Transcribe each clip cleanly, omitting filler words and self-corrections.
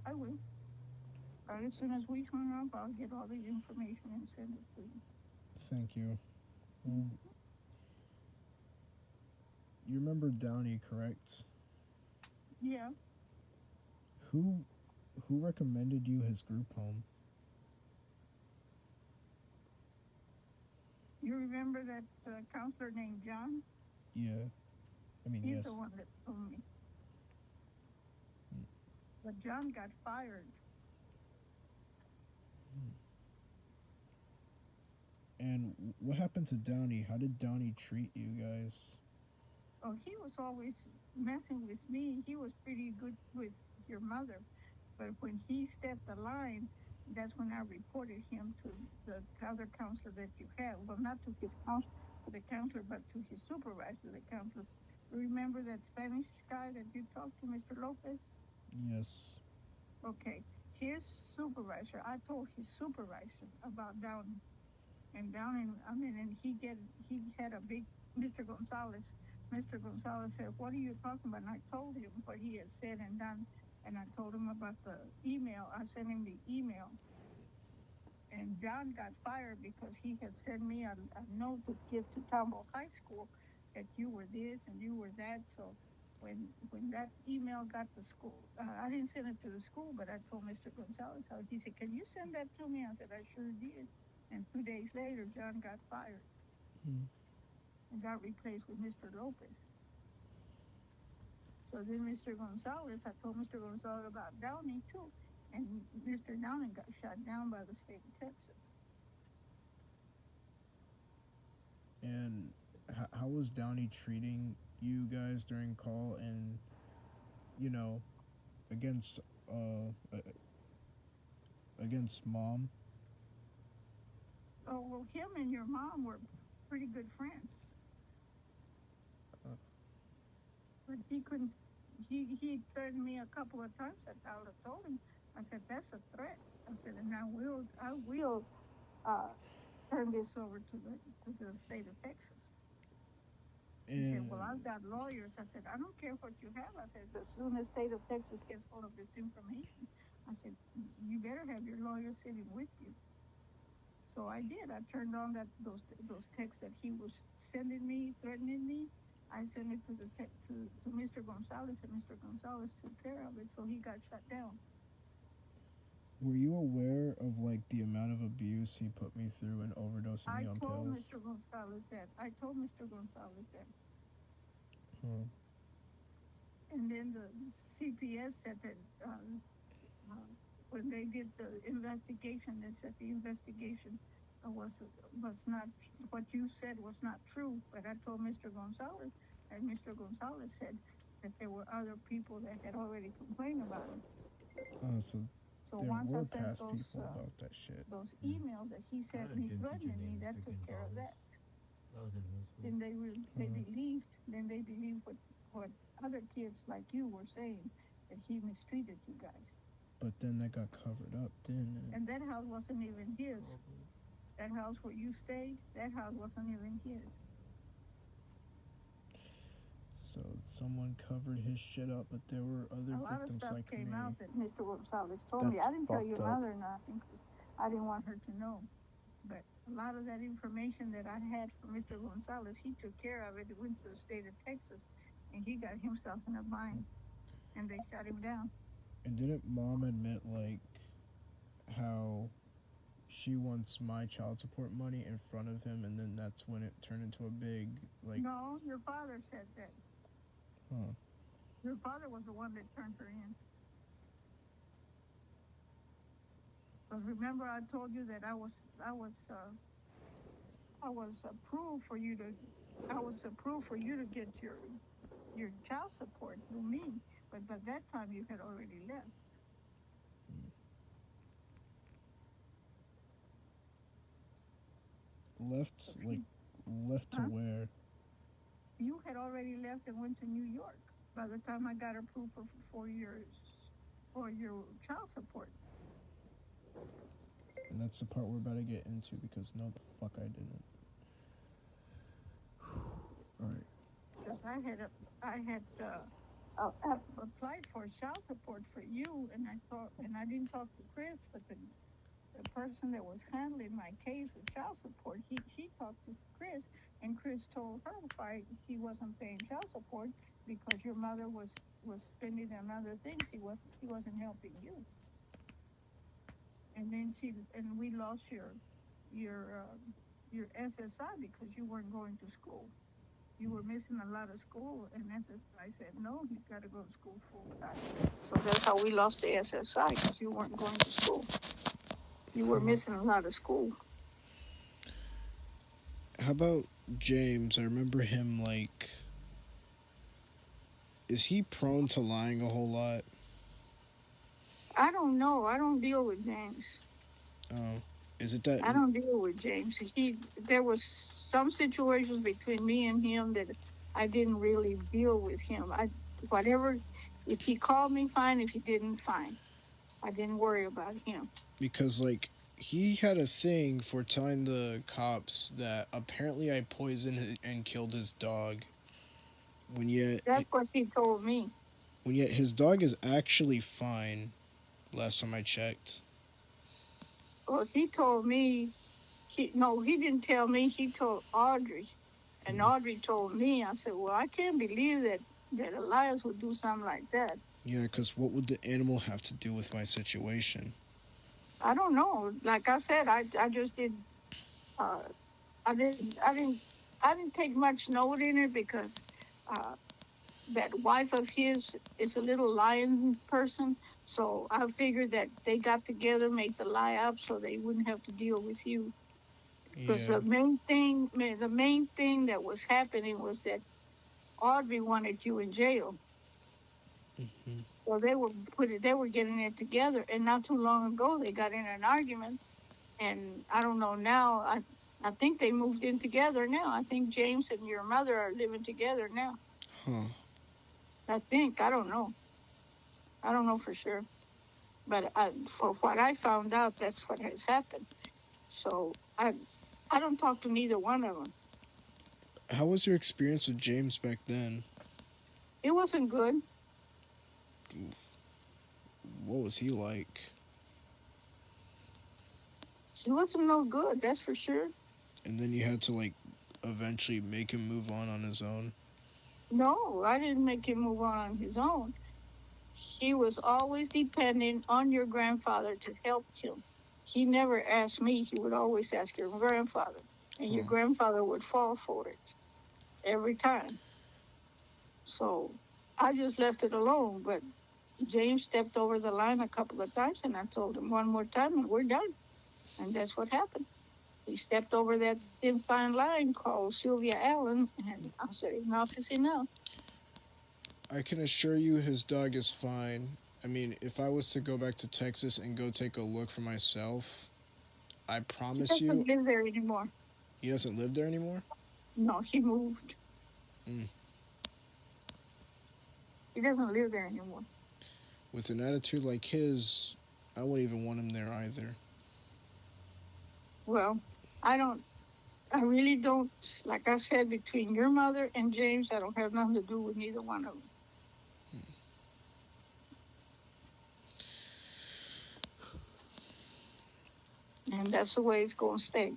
I will. As soon as we hang up, I'll get all the information and send it to you. Thank you. Um, Mhm. you remember Downey, correct? Yeah. Who who recommended you his group home? You remember that counselor named John? Yeah, I mean He's yes. the one that told me. Mm. But John got fired. And what happened to Downey? How did Downey treat you guys? Oh, he was always messing with me. He was pretty good with your mother. But when he stepped the line, that's when I reported him to the other counselor that you have. Well, not to his counselor, to the counselor, but to his supervisor, the counselor. Remember that Spanish guy that you talked to, Mr. Lopez? Yes. Okay, his supervisor. I told his supervisor about Downey, and Downey. I mean, and he had a big Mr. Gonzalez. Mr. Gonzalez said, "What are you talking about?" And I told him what he had said and done, and I told him about the email. I sent him the email, and John got fired because he had sent me a note to give to Tambo High School that you were this and you were that. So when that email got to school, I didn't send it to the school, but I told Mr. Gonzalez how. He said, "Can you send that to me?" I said, "I sure did." And 2 days later, John got fired Mm. and got replaced with Mr. Lopez. So then Mr. Gonzalez, I told Mr. Gonzalez about Downey too, and Mr. Downey got shot down by the state of Texas. And how was Downey treating you guys during call and you know against against mom? Oh well, him and your mom were pretty good friends, Uh, but he couldn't. He threatened me a couple of times. Told him. I said that's a threat. I said, and I will uh, turn this over to the state of Texas. He said, well, I've and got lawyers. I said, I don't care what you have. I said, as soon as state of Texas gets hold of this information, I said, you better have your lawyer sitting with you. So I did. I turned on those texts that he was sending me, threatening me. I sent it to to Mr. Gonzalez, and Mr. Gonzalez took care of it. So he got shut down. were you aware of like the amount of abuse he put me through and overdosing me I on told pills? Mr. Gonzalez that. I told Mr. Gonzalez that. Huh. And then the CPS said that uh, when they did the investigation, they said the investigation was not what you said was not true. But I told Mr. Gonzalez, and Mr. Gonzalez said that there were other people that had already complained about him. So So there once I were sent past people about that shit. those Hmm. emails that he I had sent a me gym teacher threatening me, named that Mr. took care of Gonzalez. that. That was in middle school. Then Huh. they believed what other kids like you were saying, that he mistreated you guys. But then that got covered up, didn't it? And that house wasn't even his. Probably. That house where you stayed, that house wasn't even his. So someone covered his shit up, but there were other A lot of victims stuff like came me. out that Mr. Gonzalez told me. I That's didn't tell your fucked up. mother nothing because I didn't want her to know. But a lot of that information that I had from Mr. Gonzalez, he took care of it. It went to the state of Texas, and he got himself in a bind, and they shut him down. And didn't mom admit like how she wants my child support money in front of him, and then that's when it turned into a big like, No, your father said that. huh? Your father was the one that turned her in. But remember, I told you that I was approved for you to I was approved for you to get your child support through me. But by that time, you had already left. Left like left to Huh? where? You had already left and went to New York by the time I got approved for your child support. And that's the part we're about to get into because no, the fuck I didn't. All right. Because I had applied for child support for you, and I thought, and I didn't talk to Chris, but the person that was handling my case with child support, he talked to Chris, and Chris told her why he wasn't paying child support because your mother was spending on other things. He wasn't helping you, and then we lost your your SSI because you weren't going to school. You were missing a lot of school, and SSI said no, he's got to go to school full time. So that's how we lost the SSI because you weren't going to school. You were missing a lot of school. How about James? I remember him like. Is he prone to lying a whole lot? I don't know. I don't deal with James. Oh, is it that? I don't deal with James. There was some situations between me and him that I didn't really deal with him. Whatever, if he called me, fine. If he didn't, fine. I didn't worry about him. Because like he had a thing for telling the cops that apparently I poisoned and killed his dog. When yet, That's what he told me. when yet his dog is actually fine. Last time I checked. Well, he told me. No, he didn't tell me. He told Audrey, and Audrey told me. I said, "Well, I can't believe that Elias would do something like that." Yeah, because what would the animal have to do with my situation? I don't know. Like I said, I just did. Uh, I didn't. I didn't. I didn't take much note in it because uh, that wife of his is a little lion person. So I figured that they got together, make the lie up, so they wouldn't have to deal with you. Because Yeah. the main thing that was happening was that Audrey wanted you in jail. Mm-hmm. So they were getting it together, and not too long ago they got in an argument, and I don't know now. I think they moved in together now. I think James and your mother are living together now. Huh. I think I don't know. I don't know for sure, but for what I found out, that's what has happened. So I don't talk to neither one of them. How was your experience with James back then? It wasn't good. What was he like? It wasn't no good. That's for sure. And then you had to like eventually make him move on his own. No, I didn't make him move on his own. He was always depending on your grandfather to help him. He never asked me. He would always ask your grandfather, and your Huh. grandfather would fall for it every time. So I just left it alone. But James stepped over the line a couple of times, and I told him one more time, and we're done. And that's what happened. He stepped over that thin fine line called Sylvia Allen, and I said, enough is enough. I can assure you his dog is fine. I mean, if I was to go back to Texas and go take a look for myself, I He promise you doesn't live there anymore. he doesn't live there anymore. No, he moved. Mm. He doesn't live there anymore. With an attitude like his, I wouldn't even want him there either. Well, I don't, I really don't, like I said, between your mother and James, I don't have nothing to do with neither one of them. And that's the way it's going to stay.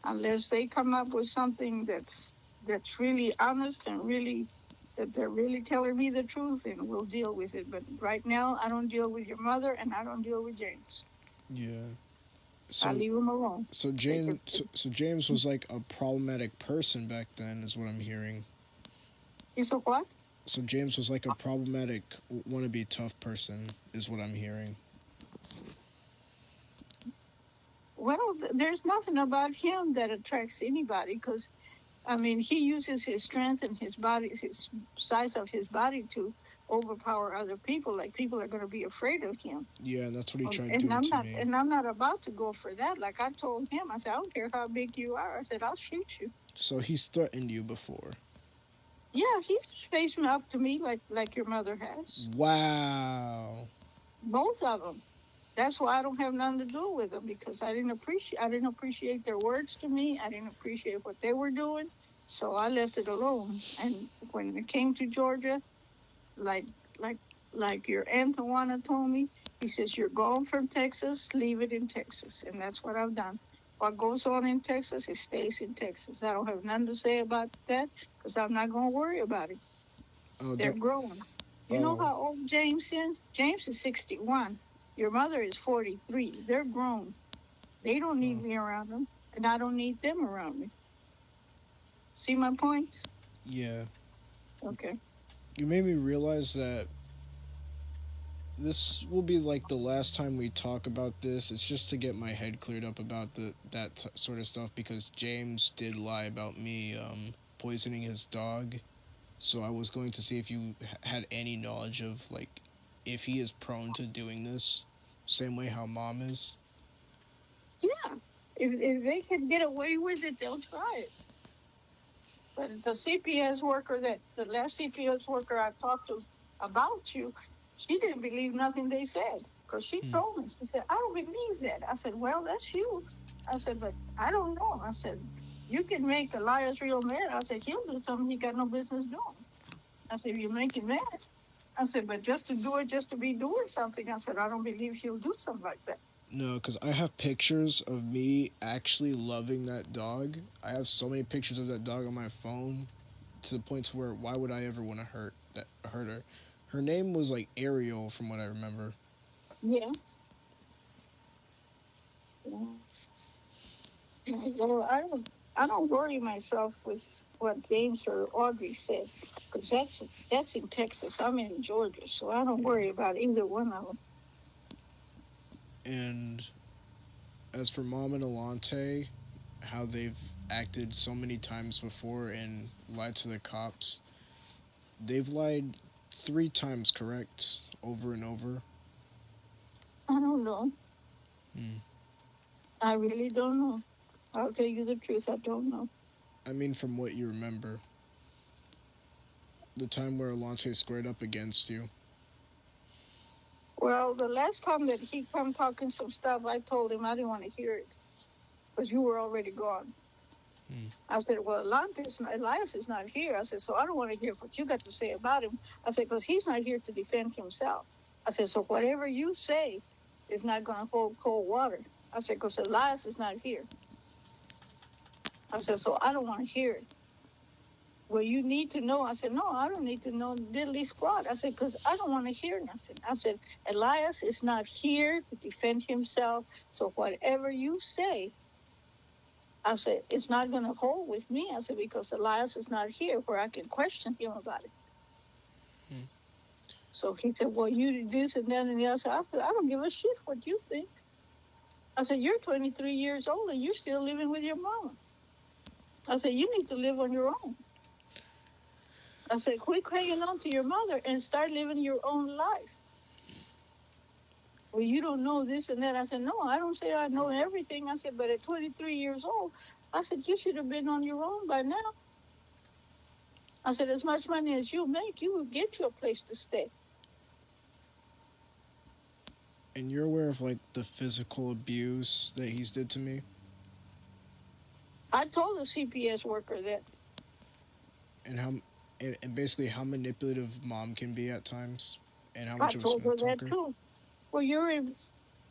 Unless they come up with something that's really honest and really, that they're really telling me the truth, and we'll deal with it. But right now, I don't deal with your mother, and I don't deal with James. Yeah. I So leave them alone. so James was like a problematic person back then, is what I'm hearing. He's a what? So James was like a problematic, wannabe tough person, is what I'm hearing. Well, there's nothing about him that attracts anybody because, I mean, he uses his strength and his size of his body to overpower other people. Like people are going to be afraid of him. Yeah, and that's what he tried And doing to me. I'm not about to go for that. Like I told him, I said, I don't care how big you are. I said, I'll shoot you. So he's threatened you before. Yeah, he's faced me up to me like your mother has. Wow. Both of them. That's why I don't have nothing to do with them because I didn't appreciate their words to me. I didn't appreciate what they were doing, so I left it alone. And when it came to Georgia, like like your Aunt Tawana told me. He says, you're going from Texas, leave it in Texas. And that's what I've done. What goes on in Texas, it stays in Texas. I don't have nothing to say about that because I'm not going to worry about it. Oh, They're don't. grown. You know Oh, how old James is? James is 61. Your mother is 43. They're grown. They don't need oh, me around them, and I don't need them around me. See my point? yeah. Okay. You made me realize that this will be like the last time we talk about this. It's just to get my head cleared up about sort of stuff because James did lie about me poisoning his dog. So I was going to see if you had any knowledge of like if he is prone to doing this, same way how mom is. Yeah. If they can get away with it, they'll try it. But the CPS worker the last CPS worker I talked to about you, she didn't believe nothing they said because she Hmm. told me. She said, I don't believe that. I said, well, that's you. I said, but I don't know. I said, you can make Elias real mad. I said, he'll do something he got no business doing. I said, you make him mad. I said, but just to do it, just to be doing something. I said, I don't believe he'll do something like that. No, because I have pictures of me actually loving that dog. I have so many pictures of that dog on my phone to the point where why would I ever want to hurt her? Her name was like Ariel, from what I remember. Yeah. Yeah. Well, I don't worry myself with what James or Audrey says because that's in Texas. I'm in Georgia, so I don't worry about either one of them. And as for Mom and Alante, how they've acted so many times before and lied to the cops, they've lied 3 times, correct? Over and over. I don't know. Hmm. I really don't know. I'll tell you the truth. I don't know. I mean, from what you remember, the time where Alante squared up against you. Well, the last time that he come talking some stuff, I told him I didn't want to hear it because you were already gone. Hmm. I said, well, Elias is not here. I said, so I don't want to hear what you got to say about him. I said, because he's not here to defend himself. I said, so whatever you say is not going to hold cold water. I said, because Elias is not here. I said, so I don't want to hear it. Well, you need to know. I said, no, I don't need to know diddly squat. I said, because I don't want to hear nothing. I said, Elias is not here to defend himself. So whatever you say, I said, it's not going to hold with me. I said, because Elias is not here where I can question him about it. Hmm. So he said, well, you did this and that and the other. I said, I don't give a shit what you think. I said, you're 23 years old and you're still living with your mama. I said, you need to live on your own. I said, quit hanging on to your mother and start living your own life. Well, you don't know this and that. I said, no, I don't say I know everything. I said, but at 23 years old, I said, you should have been on your own by now. I said, as much money as you make, you will get you a place to stay. And you're aware of like the physical abuse that he's did to me, I told the CPS worker that. and how and basically how manipulative mom can be at times, and how I much of a told smooth her that talker. too. Well, you're in.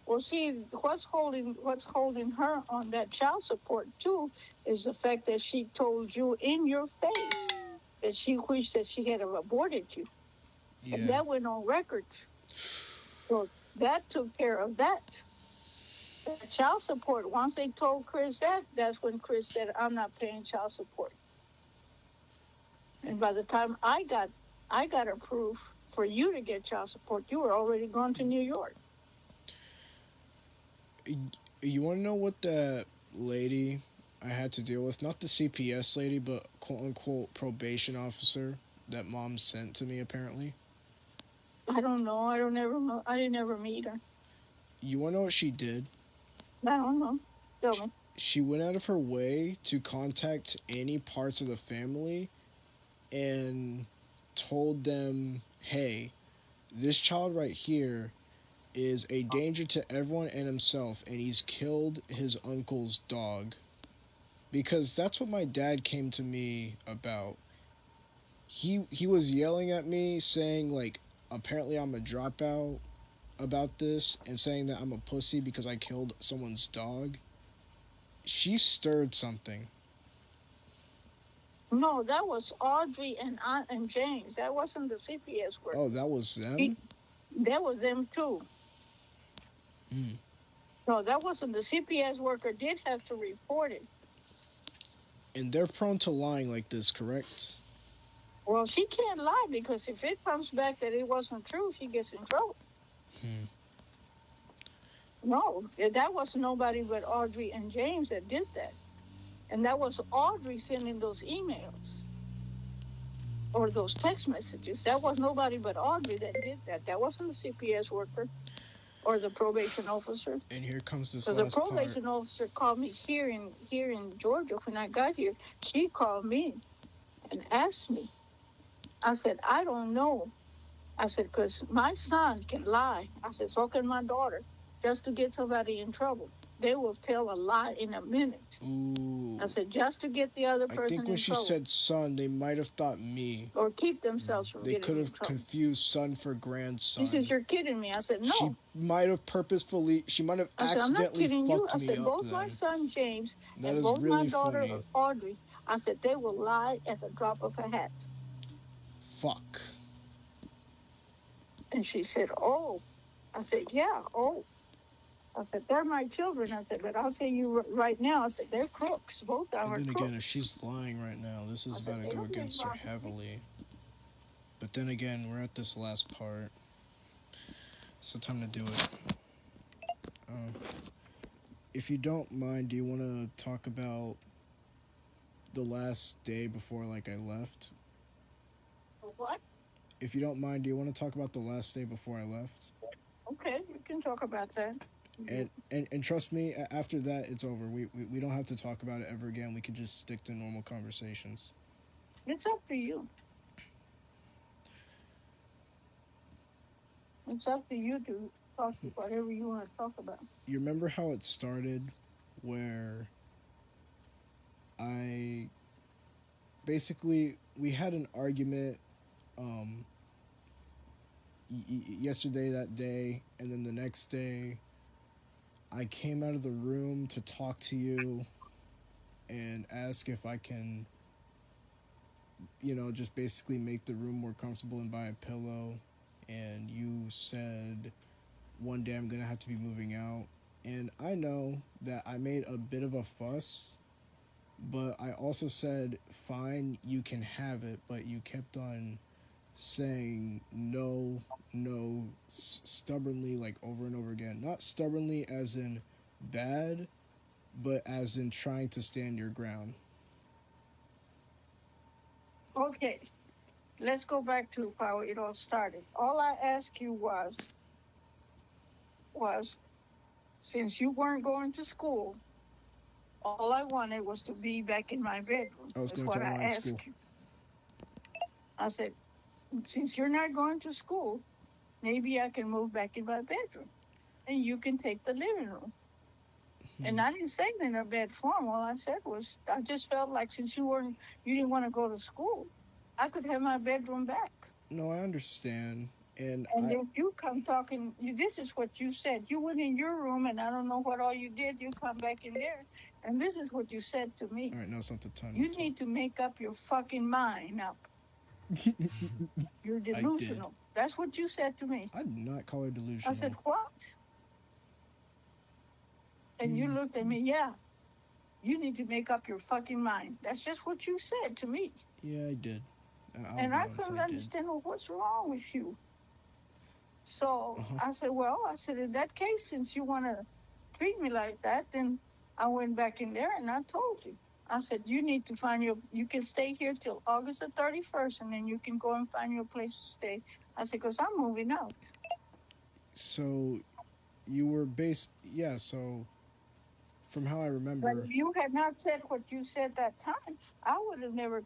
Well, see, what's holding her on that child support too is the fact that she told you in your face that she wished that she had aborted you, and Yeah. that went on record. So that took care of that. That child support. Once they told Chris that, that's when Chris said, "I'm not paying child support." And by the time I got approved for you to get child support, you were already gone to New York. You want to know what that lady I had to deal with? Not the CPS lady, but quote unquote probation officer that mom sent to me apparently. I don't know. I don't ever know. I didn't ever meet her. You want to know what she did? I don't know. Tell me. She went out of her way to contact any parts of the family and told them, hey, this child right here is a danger to everyone and himself, and he's killed his uncle's dog. Because that's what my dad came to me about. He was yelling at me saying like apparently I'm a dropout about this and saying that I'm a pussy because I killed someone's dog, she stirred something. No, that was Audrey and James. That wasn't the CPS Oh, worker. that was them? He, that was them too. Mm. No, that wasn't the CPS worker. Did have to report it. And they're prone to lying like this, correct? Well, she can't lie because if it comes back that it wasn't true, she gets in trouble. Hmm. No, that was nobody but Audrey and James that did that. And that was Audrey sending those emails or those text messages. That was nobody but Audrey that did that. That wasn't the CPS worker or the probation officer. And here comes this Because the last part. probation officer called me here in Georgia when I got here. She called me and asked me. I said, I don't know. I said, because my son can lie. I said, so can my daughter, just to get somebody in trouble. They will tell a lie in a minute. Ooh. I said, just to get the other I person think when in she trouble. said son, they might have thought me. Or keep themselves from They getting could in have trouble. confused son for grandson. She says, you're kidding me. I said, no. She might have purposefully, she might have I said, I'm not accidentally kidding you. fucked I me said, up both then. my son James That and is both my really daughter funny. Audrey, I said, they will lie at the drop of a hat. Fuck. And she said, oh. I said, yeah, oh. I said, they're my children. I said, but I'll tell you right now, I said, they're crooks. Both of them And are then crooks. again, if she's lying right now, this is said, about to they go don't get against her involved with me. heavily. But then again, we're at this last part. So time to do it. If you don't mind, do you want to talk about the last day before like I left? What? If you don't mind, do you want to talk about the last day before I left? Okay, we can talk about that. And trust me, after that, it's over. We don't have to talk about it ever again. We could just stick to normal conversations. It's up to you. It's up to you to talk to whatever you want to talk about. You remember how it started, where I basically we had an argument um, yesterday that day, and then the next day I came out of the room to talk to you and ask if I can, just basically make the room more comfortable and buy a pillow. And you said one day I'm gonna have to be moving out. And I know that I made a bit of a fuss, but I also said, fine, you can have it, but you kept on saying no, no, stubbornly, like over and over again. Not stubbornly as in bad, but as in trying to stand your ground. Okay, let's go back to how it all started. All I asked you was since you weren't going to school, all I wanted was to be back in my bedroom. I was That's going what to I online asked school. you. I said, since you're not going to school, maybe I can move back in my bedroom and you can take the living room. And I didn't say it in a bad form. All I said was, I just felt like since you didn't want to go to school, I could have my bedroom back. No, I understand. And then you come talking, this is what you said. You went in your room and I don't know what all you did. You come back in there and this is what you said to me. All right, now it's not the time. You need to make up your fucking mind up. You're delusional. That's what you said to me. I did not call her delusional. I said, what? And you looked at me, yeah. You need to make up your fucking mind. That's just what you said to me. Yeah, I did. And I couldn't understand, well, what's wrong with you? So I said, in that case, since you want to treat me like that, then I went back in there and I told you. I said, you need to you can stay here till August the 31st and then you can go and find your place to stay. I said, because I'm moving out. So you were so from how I remember. But if you had not said what you said that time, I would have never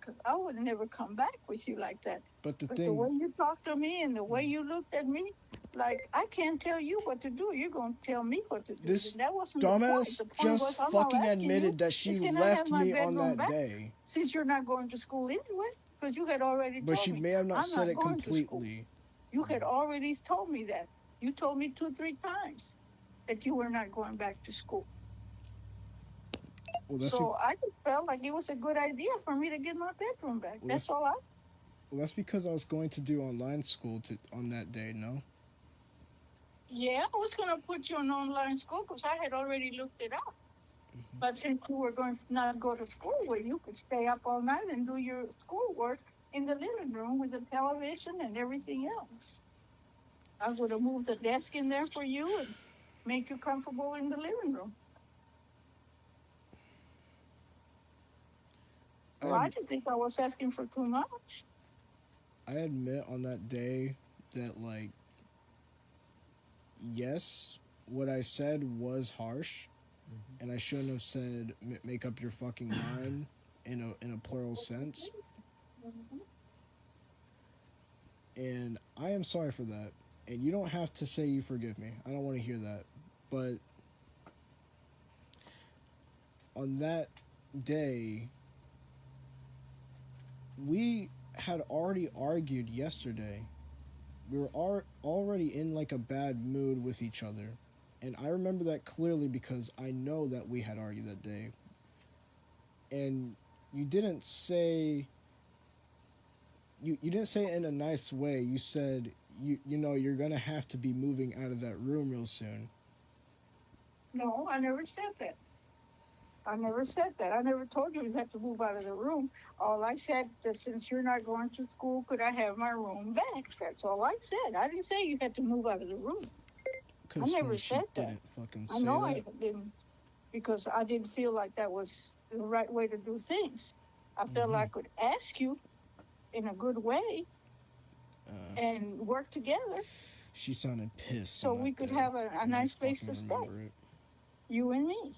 come back with you like that. But the way you talked to me and the way you looked at me, like I can't tell you what to do. You're gonna tell me what to do. This and that wasn't dumbass the point. Just fucking admitted that she left me on that day. Since you're not going to school anyway, because you had already. But she may have not said it completely. You had already told me that. You told me 2, 3 times that you were not going back to school. Well, that's So I just felt like it was a good idea for me to get my bedroom back. well, That's that's all I. well, that's because I was going to do online school on that day. No. Yeah, I was gonna put you on online school because I had already looked it up. But since you were going to not go to school, where you could stay up all night and do your schoolwork in the living room with the television and everything else, I would have moved the desk in there for you and make you comfortable in the living room. I So I ad- didn't think I was asking for too much. I admit on that day that like yes, what I said was harsh, and I shouldn't have said make up your fucking mind in a plural sense. Mhm. And I am sorry for that. And you don't have to say you forgive me. I don't want to hear that. But on that day, we had already argued yesterday. We were already in like a bad mood with each other. And I remember that clearly because I know that we had argued that day. And you didn't say you didn't say it in a nice way. You said you know you're gonna have to be moving out of that room real soon. No, I never said that. I never said that. I never told you had to move out of the room. All I said that since you're not going to school, could I have my room back? That's all I said. I didn't say you had to move out of the room. Could I have never sworn she said that. didn't fucking I say know that. I didn't because I didn't feel like that was the right way to do things. I felt Mm-hmm. I could ask you in a good way Uh, and work together she sounded pissed so on we that could day, have a and I nice place fucking to stay, remember it. you and me.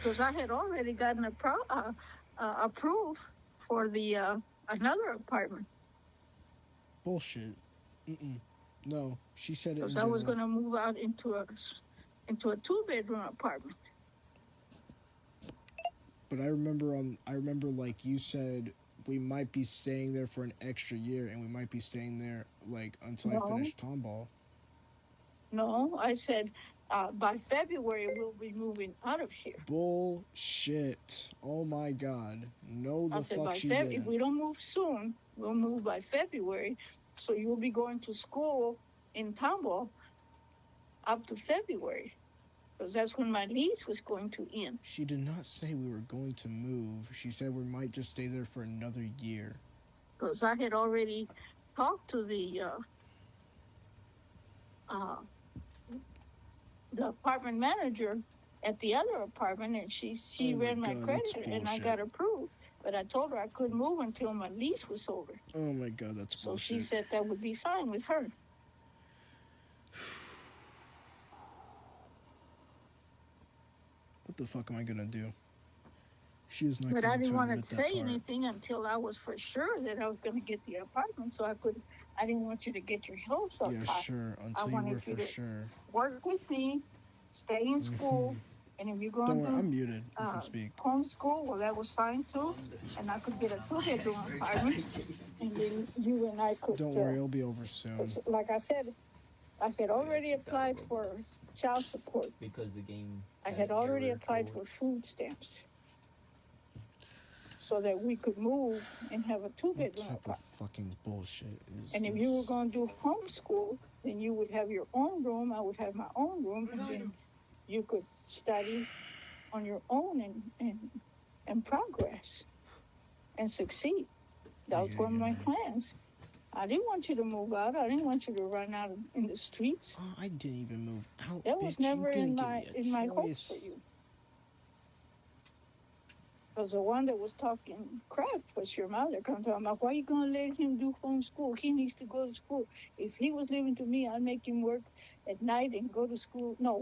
Because I had already gotten approved for the another apartment. Bullshit. Mm-mm. No, she said it Because in I was general. going to move out into a 2 bedroom apartment. But I remember like you said we might be staying there for an extra year, and we might be staying there like until I No, finish Tomball. no, I said by February we'll be moving out of here. Bullshit. Oh my god. No, I the said fuck by she Feb if didn't. we don't move soon, we'll move by February. So you'll be going to school in Tambo up to February because that's when my lease was going to end. She did not say we were going to move. She said we might just stay there for another year. Because I had already talked to uh, the apartment manager at the other apartment, and she Oh my ran my god, that's credit, and I bullshit. got approved. But I told her I couldn't move until my lease was over. Oh my god, that's So she bullshit. said that would be fine with her. What the fuck am I gonna do? She is not But I going didn't to want admit to that say part. anything until I was for sure that I was going to get the apartment. So I could. I didn't want you to get your hopes up Yeah, high. sure. I Until you were wanted you for to sure. work with me, stay in Hmm. school, and if you're Don't going worry, to I'm muted. You can uh, speak. homeschool, well, that was fine too. And I could get a 2 bedroom apartment, and then you and I could. Don't worry, it'll be over soon. Like I said, I had already applied for child support. Because the game. I had already applied for food stamps so that we could move and have a two What bedroom type of apartment. fucking bullshit is And if you were this? going to do homeschool, then you would have your own room. I would have my own room, and then you could study on your own and progress and succeed. That was one of my plans. I didn't want you to move out. I didn't want you to run out in the streets. Oh, I didn't even move out, That bitch. was never You didn't give me a in my hopes for choice. you. Because the one that was talking crap was your mother. Come to me, why are you gonna let him do homeschool? He needs to go to school. If he was living to me, I'd make him work at night and go to school. No,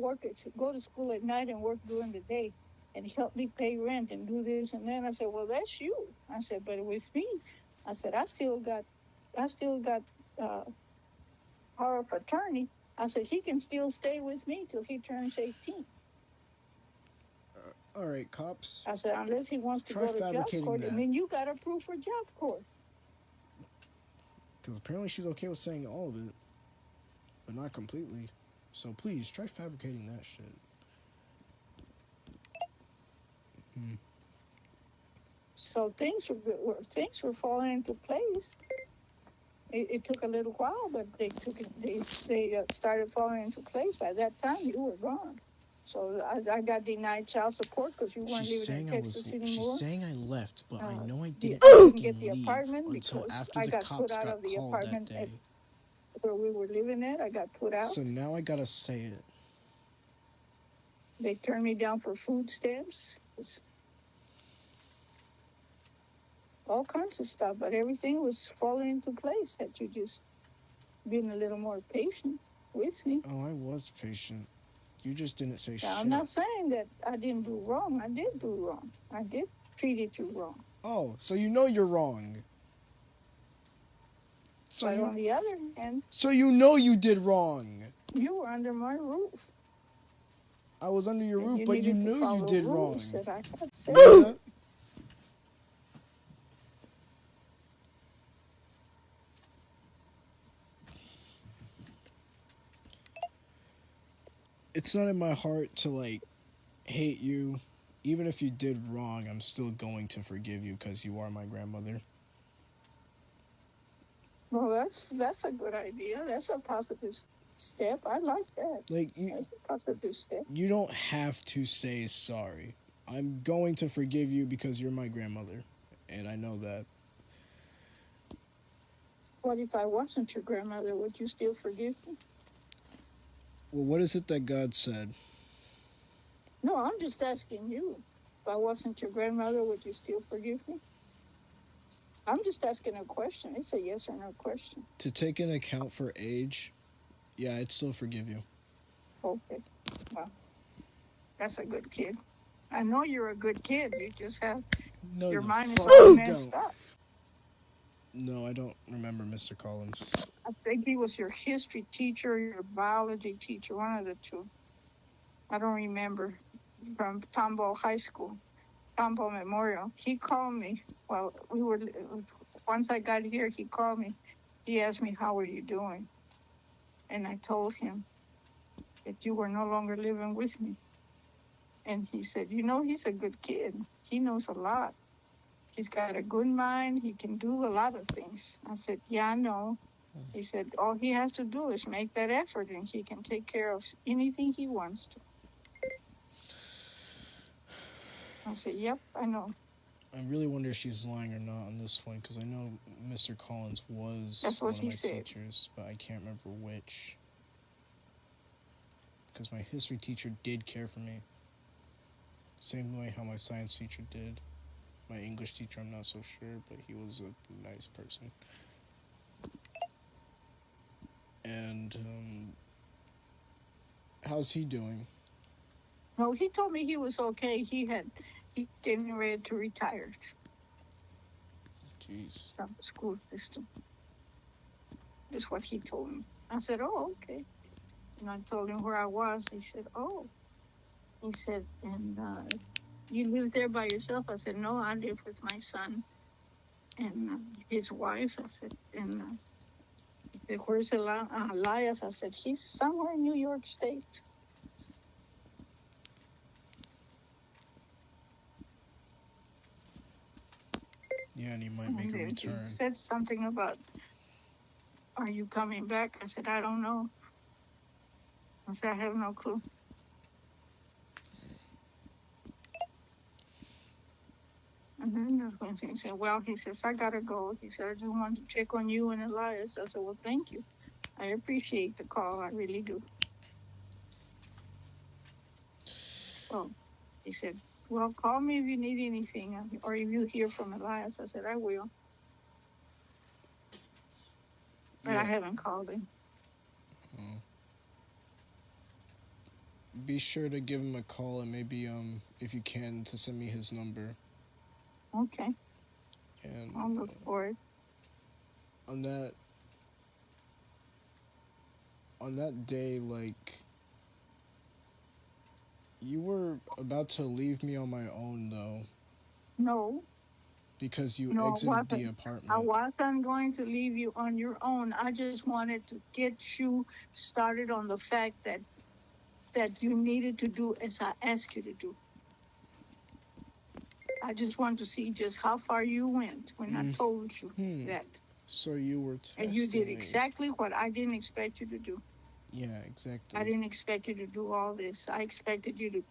go to school at night and work during the day, and help me pay rent and do this and then. I said, well, that's you. I said, but with me, I said, I still got uh, power of attorney. I said he can still stay with me till he turns 18. All right, cops. I said, unless he wants to Try go to job fabricating court, and that. then you got approved for job court. Because apparently she's okay with saying all of it, but not completely. So please try fabricating that shit. Hmm. So things were falling into place. It took a little while, but they started falling into place. By that time, you were gone. So I got denied child support because you weren't living in Texas She's anymore. saying I left, but I know I didn't I couldn't get fucking the leave apartment until because after I the got put cops out got of the called that apartment day. where we were living at. I got put out. So now I gotta say it. They turned me down for food stamps. All kinds of stuff, but everything was falling into place. Had you just been a little more patient with me. Oh, I was patient. You just didn't say Now, shit. I'm not saying that I didn't do wrong. I did do wrong. I did treated you wrong. Oh, so you know you're wrong. But on the other hand, So you know you did wrong. you were under my roof. I was under your roof, You but you needed to knew you follow did wrong. rules that I had set. Linda, it's not in my heart to like hate you. Even if you did wrong, I'm still going to forgive you because you are my grandmother. Well, that's a good idea. That's a positive step. I like that. Like That's a positive step. you don't have to say sorry. I'm going to forgive you because you're my grandmother, and I know that. What if I wasn't your grandmother? Would you still forgive me? Well, what is it that God said? No, I'm just asking you. If I wasn't your grandmother, would you still forgive me? I'm just asking a question. It's a yes or no question. To take into account for age, yeah, I'd still forgive you. Okay. Well, that's a good kid. I know you're a good kid. You just have No, your you mind is fucking all messed don't. up. No, I don't remember Mr. Collins. I think he was your history teacher, your biology teacher, one of the two. I don't remember. From Tomball High School, Tomball Memorial. He called me while we were. Once I got here, he called me. He asked me, "How are you doing?" And I told him that you were no longer living with me. And he said, he's a good kid. He knows a lot. He's got a good mind. He can do a lot of things. I said, yeah, I know. He said, all he has to do is make that effort and he can take care of anything he wants to. I said, yep, I know. I really wonder if she's lying or not on this one because I know Mr. Collins was That's what one of he my said. teachers, but I can't remember which. Because my history teacher did care for me. Same way how my science teacher did. My English teacher, I'm not so sure, but he was a nice person. And how's he doing? No, he told me he was okay. He getting ready to retire Jeez. from the school system. That's what he told me. I said, oh, okay. And I told him where I was. He said, oh. He said, and you live there by yourself? I said, no, I live with my son and his wife. I said, and he said, where's Elias? I said, he's somewhere in New York State. Yeah, and he might And make a then he return. said something about, are you coming back? I said, I don't know. I said, I have no clue. And then he said, well, he says, I gotta go. He said, I just wanted to check on you and Elias. I said, well, thank you. I appreciate the call. I really do. So he said, well, call me if you need anything or if you hear from Elias. I said, I will. But I haven't called him. Be sure to give him a call and maybe if you can to send me his number. Okay. And I'll look for it. On that day, like you were about to leave me on my own though. No. because you No, I exited the wasn't. I apartment. wasn't going to leave you on your own. I just wanted to get you started on the fact that you needed to do as I asked you to do. I just wanted to see just how far you went when I told you Hmm. that. So you were And you did testing me. exactly what I didn't expect you to do. Yeah, I exactly. didn't expect you to do all this. I expected you to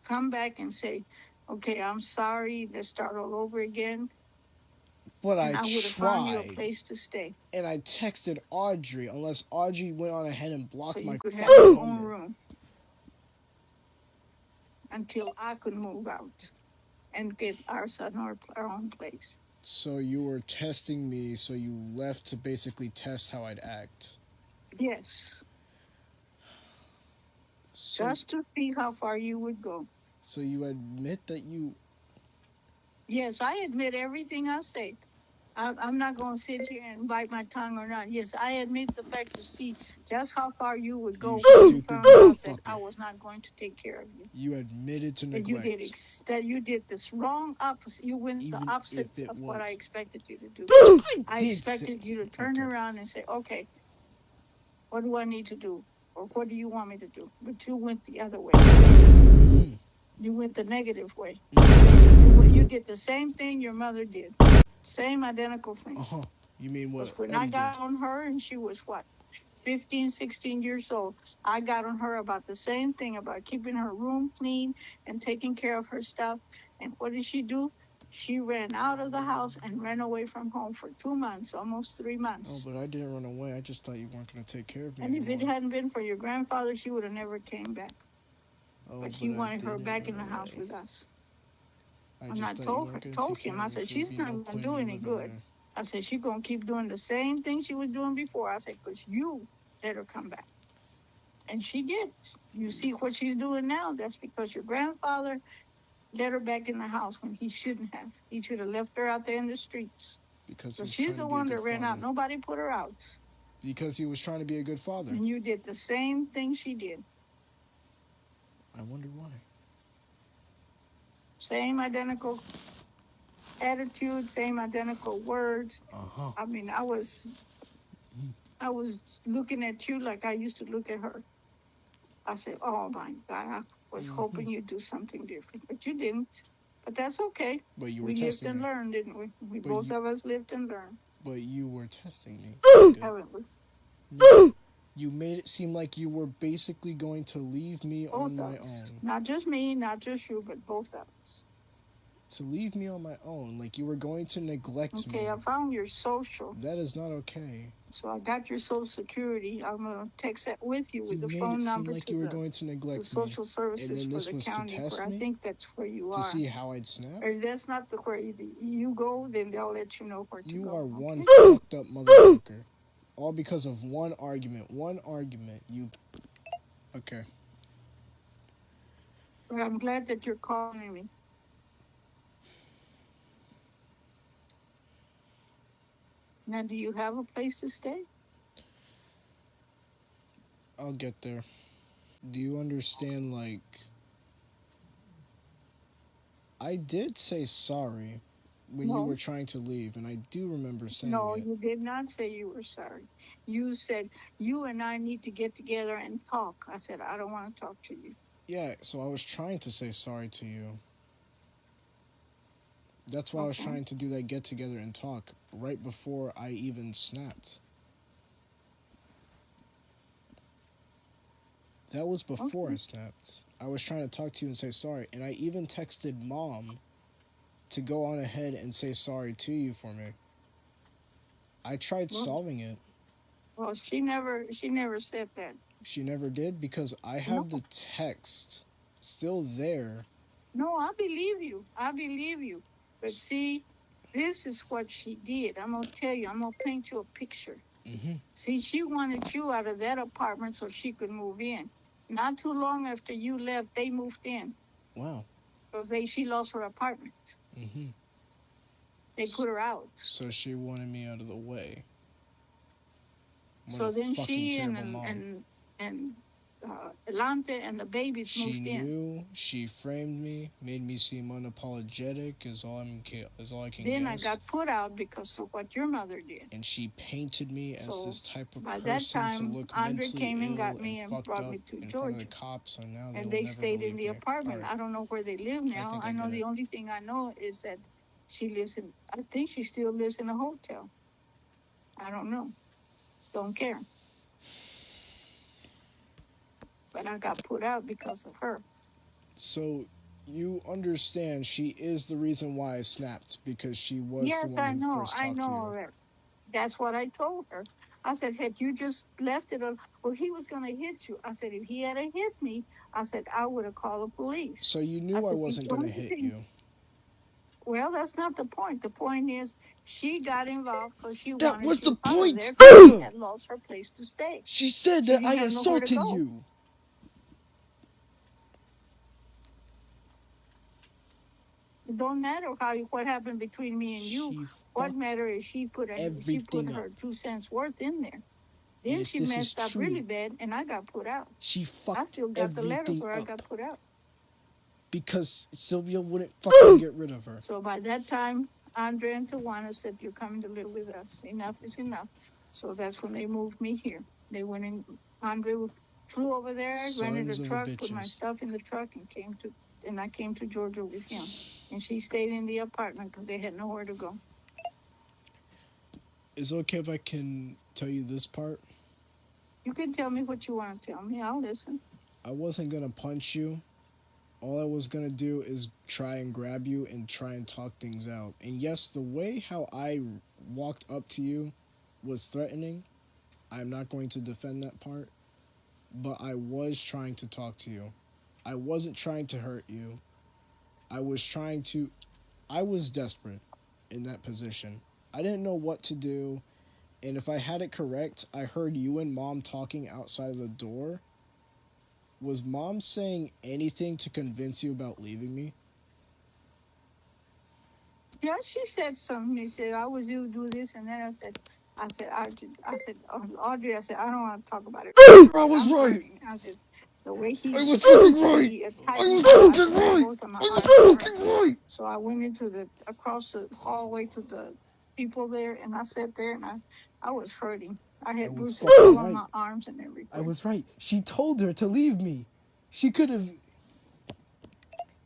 come back and say, okay, I'm sorry, let's start all over again. But And I I would have found you a tried, place to stay and I texted Audrey, unless Audrey went on ahead and so blocked you my could have fucking your own number. room until I could move out and get our son our own place. So you were testing me, so you left to basically test how I'd act. Yes, So just to see how far you would go. so you admit that you Yes, I admit everything I say. I'm not going to sit here and bite my tongue or not. Yes, I admit the fact to see just how far you would you go when you stupid found out that I motherfucker. was not going to take care of you. You admitted to That you did neglect. that you did this wrong opposite. You went the Even opposite if it of what was I expected you to do. I I did say expected you to turn okay. around and say, "Okay, what do I need to do, or what do you want me to do?" But you went the other way. Mm-hmm. You went the negative way. Mm-hmm. You did the same thing your mother did. Same identical thing. Uh-huh. You mean what Because when I M got did? on her and she was what, 15, 16 years old, I got on her about the same thing about keeping her room clean and taking care of her stuff. And what did she do? She ran out of the house and ran away from home for 2 months, almost three Oh, months. but I didn't run away. I just thought you weren't gonna take care of me And if it anymore. hadn't been for your grandfather, she would have never came back. Oh, But he but I wanted her didn't back in run the house away. with us. I And I just thought you told her, weren't gonna told take care him, of I me, said, so there'd she's be not no gonna point in do me any living good. there. I said, she's gonna keep doing the same thing she was doing before. I said, because you let her come back. And she did. You see what she's doing now? That's because your grandfather let her back in the house when he shouldn't have. He should have left her out there in the streets. Because he So was she's trying to the be a one that good ran out. father. Nobody put her out. Because he was trying to be a good father. And you did the same thing she did. I wonder why. Same identical attitude, same identical words. Uh-huh. I mean, I was looking at you like I used to look at her. I said, "Oh my God, I was Mm-hmm. hoping you'd do something different, but you didn't. But that's okay. But you were We lived testing and me. learned, didn't we? We But both you of us lived and learned, but you were testing me. Good. haven't we? No. You made it seem like you were basically going to leave me on Both my of us. own. Not just me, not just you, but both of us. To leave me on my own, like you were going to neglect Okay, me. I found your social. That is not okay. So I got your social security. I'm gonna text that with you You with the made it phone seem number like to you were going to the neglect me. social And services then for this the was to county where test I me? think that's where you To are. see how I'd snap? Or that's not the where you go, then they'll let you know where to You go. are Okay. one fucked up motherfucker. All because of one argument. One argument. You. Okay. But I'm glad that you're calling me. Now, do you have a place to stay? I'll get there. Do you understand, like. I did say sorry when you were No, trying to leave, and I do remember saying no, it. you did not say you were sorry. You said you and I need to get together and talk. I said I don't want to talk to you. Yeah, so I was trying to say sorry to you. That's why I was Okay, trying to do that get together and talk right before I even snapped. That was before I okay. snapped. I was trying to talk to you and say sorry, and I even texted mom to go on ahead and say sorry to you for me. I tried Well, solving it. well, she never said that. She never did because I No, have the text still there. no, I believe you. I believe you. But see, this is what she did. I'm gonna tell you. I'm gonna paint you a picture. Mm-hmm. See, she wanted you out of that apartment so she could move in. Not too long after you left, they moved in Wow. because she lost her apartment. Mm-hmm. They put her out. So she wanted me out of the way. What a So then fucking she terrible mom. and Elante and the babies She moved in. knew. She framed me, made me seem unapologetic. Is all I can Then I guess. got put out because of what your mother did. And she painted me as So this type of by that person to time, look Andre mentally came and got ill and me and fucked brought up me to in front of the Georgia. cops, and now they And will they never stayed in believe the me. apartment. Alright, I don't know where they live I now. think I I know get the it. only thing I know is that she lives in, I think she still lives in a hotel. I don't know. Don't care. But I got put out because of her. So, you understand she is the reason why I snapped, because she was the Yes, one I who know. first I talked to know you. already. That's what I told her. I said, had you just left it, well, he was going to hit you. I said, if he had hit me, I said, I would have called the police. So, you I knew I said, the wasn't gonna only hit thing, you. well, that's not the point. The point is she got involved because she That wanted was the you out of point! there because she had lost her place to stay. She said She that I didn't have nowhere to assaulted go. you. It don't matter what happened between me and you. She What fucked matter is she put everything up. her 2 cents worth in there. And Then if she this is messed up true, really bad, and I got put out. she I fucked still got the letter everything where I got up put out. because Sylvia wouldn't fucking get rid of her. So by that time, Andre and Tawana said, "You're coming to live with us. Enough is enough." So that's when they moved me here. They went in. Andre flew over there, rented a Sons of a truck, put my bitches. stuff in the truck, and I came to Georgia with him. And she stayed in the apartment because they had nowhere to go. Is it okay if I can tell you this part? You can tell me what you want to tell me. I'll listen. I wasn't gonna punch you. All I was gonna do is try and grab you and try and talk things out. And yes, the way how I walked up to you was threatening. I'm not going to defend that part. But I was trying to talk to you. I wasn't trying to hurt you. I was trying to. I was desperate in that position. I didn't know what to do. And if I had it correct, I heard you and mom talking outside of the door. Was mom saying anything to convince you about leaving me? Yeah, she said something. He said, "I was you do this," and then I said, Audrey, I said, I don't want to talk about it. I I said, was I'm right. hurting. I said, the way I was fucking right. he I tightened my, was I fucking could feel right. both of my I arms were was hurting. fucking right. So I went across the hallway to the people there, and I sat there, and I was hurting. I I had was bruises all fucking on right. my arms and I everywhere. was right. She told her to leave me. She could have.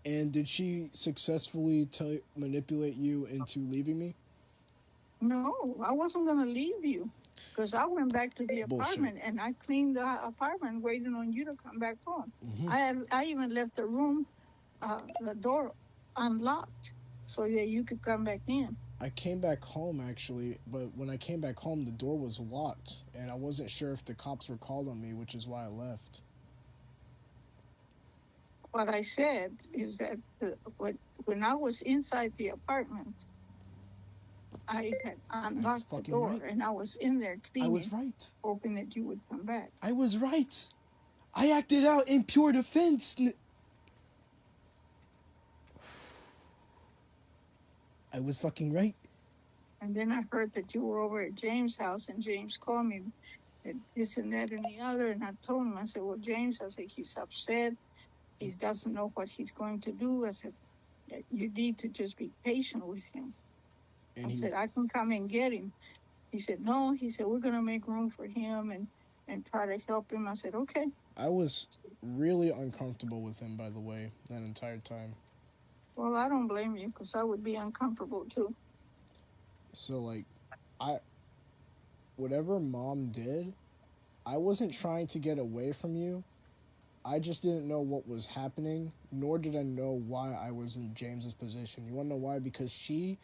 And did she successfully manipulate you into leaving me? No, I wasn't going to leave you because I went back to the Bullshit. apartment and I cleaned the apartment waiting on you to come back home. Hmm. I even left the room, the door unlocked so that you could come back in. I came back home actually, but when I came back home, the door was locked, and I wasn't sure if the cops were called on me, which is why I left. What I said is that when I was inside the apartment, I had I was unlocked the fucking door right. and I was in there I was cleaning, right. hoping that you would come back. I was right. I acted out in pure defense. I was fucking right. And then I heard that you were over at James' house, and James called me that this and that and the other. And I told him, I said, well, James, I said, he's upset. He doesn't know what he's going to do. I said, you need to just be patient with him. I And he, said, I can come and get him. He said, no. He said, we're going to make room for him and try to help him. I said, okay. I was really uncomfortable with him, by the way, that entire time. Well, I don't blame you because I would be uncomfortable too. So like, I whatever mom did, I wasn't trying to get away from you. I just didn't know what was happening, nor did I know why I was in James's position. You want to know why? Because she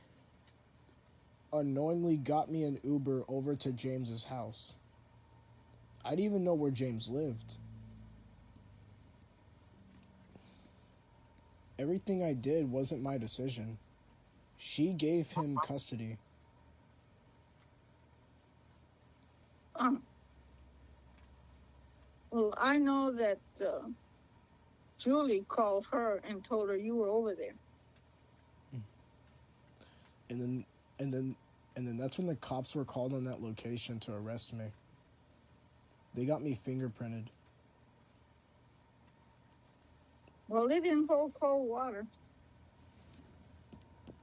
unknowingly got me an Uber over to James's house. I didn't even know where James lived. Everything I did wasn't my decision. She gave him custody. Um, well, I know that Julie called her and told her you were over there. And then and then and then that's when the cops were called on that location to arrest me. They got me fingerprinted. Well, it didn't hold cold water.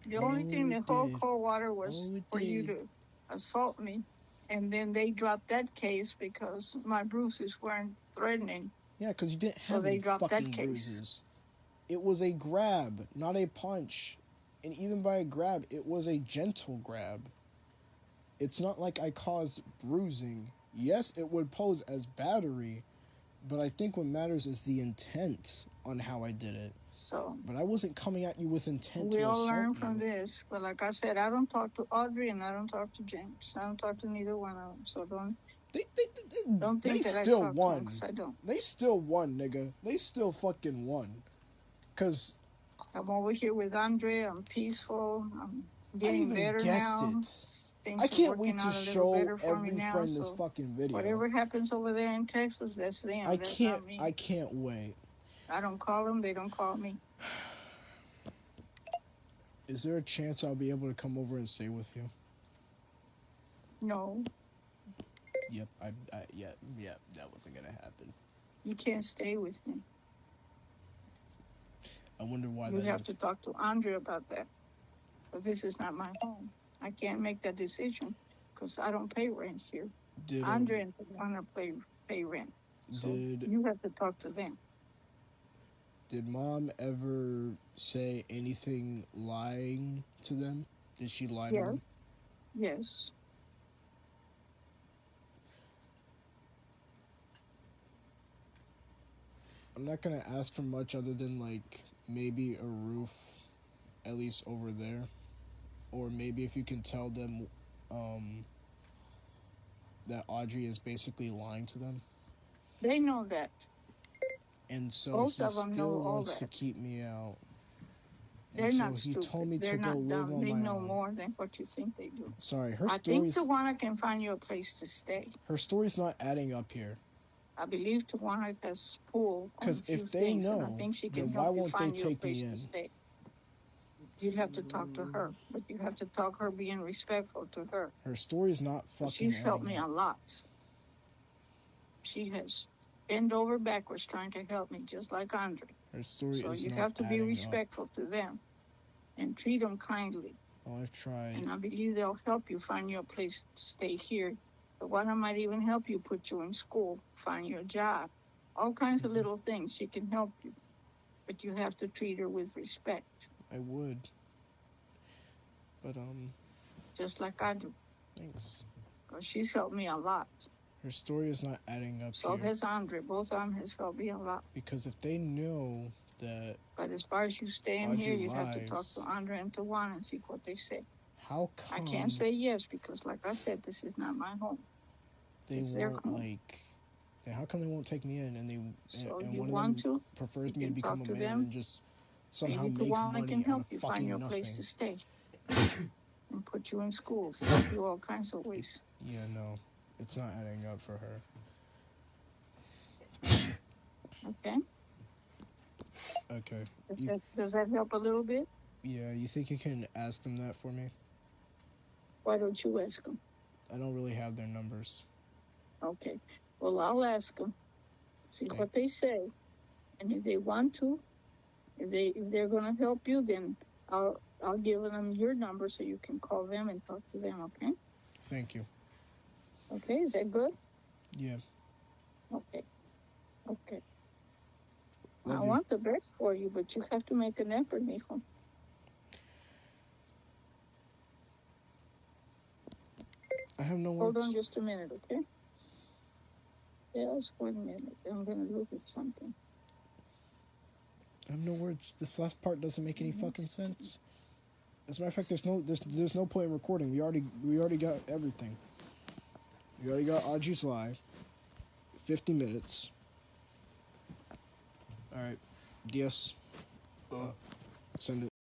The only thing that held cold water was for you to assault me. And then they dropped that case because my bruises weren't threatening. Yeah, because you didn't So have they any dropped that fucking case. bruises. It was a grab, not a punch. And even by a grab, it was a gentle grab. It's not like I caused bruising. Yes, it would pose as battery, but I think what matters is the intent on how I did it. So, but I wasn't coming at you with intent we to all assault learn you. from this. But like I said, I don't talk to Audrey and I don't talk to James. I don't talk to neither one of them. So don't think They that still I talk won. to them, 'cause I don't. They still won, nigga. They still fucking won. Cause I'm over here with Andre. I'm peaceful. I'm I getting even better guessed now. it. Things I are can't working wait to out a little show better for me every now. friend this So fucking video. whatever happens over there in Texas, that's them. That's not me. I can't wait. I don't call them. They don't call me. Is there a chance I'll be able to come over and stay with you? No, Yep. Yeah. That wasn't gonna happen. you can't stay with me. I wonder why You'd that have is. to talk to Andre about that. But this is not my home. I can't make that decision because I don't pay rent here. Did Andre and want to pay rent. So did you have to talk to them. did mom ever say anything lying to them? Did she lie to Yes. them? Yes. I'm not gonna ask for much other than like maybe a roof, at least over there, or maybe if you can tell them that Audrey is basically lying to them, They know that. and so Most he of them still know all wants to that. keep me out. They're And so not he stupid. told me They're to go not live dumb. on They my know own. more than what you think they do. Sorry, I think Tawana can find you a place to stay. Her story's not adding up here. I believe Tawana has pulled on a Because few if they things, and I know, think she then can why help you won't they find you a take place me to in? stay. You'd have to talk to her, but you have to talk her being respectful to her. Her story's not fucking. She's helped me a lot. She has bent over backwards trying to help me, just like Andre. Her story So is you not have to be adding up. respectful to them and treat them kindly. Oh, I've tried. And I believe they'll help you find your place to stay here. The one might even help you put you in school, find your job. All kinds of little things she can help you. But you have to treat her with respect. I would. But just like I do. Thanks. Because she's helped me a lot. Her story is not adding up So here. has Andre. Both of them has helped me a lot. Because if they know that. But as far as you staying Audrey here, you have to lies, talk to Andre and Tawana and see what they say. How come? I can't say yes because, like I said, this is not my home. It's their home. How come they won't take me in? And they so and you one want of them to prefers me to become a man them. and just somehow Maybe make Tawana money can help out you of find fucking your nothing. place to stay and put you in school, help you all kinds of ways. Yeah, no, it's not adding up for her. Okay. Okay. Does that help a little bit? Yeah, you think you can ask them that for me? Why don't you ask them? I don't really have their numbers. Okay. Well, I'll ask them. See what they say, and if they want to, if they're going to help you, then I'll give them your number so you can call them and talk to them. Okay. Thank you. Okay. Is that good? Yeah. Okay. Okay. Love I you. want the best for you, but you have to make an effort, mijo. I have no words. Hold on just a minute, okay? Just 1 minute. I'm going to look at something. I have no words. This last part doesn't make any fucking sense. As a matter of fact, there's no point in recording. We already got everything. We already got Audrey's lie. 50 minutes. All right. Diaz. Send it.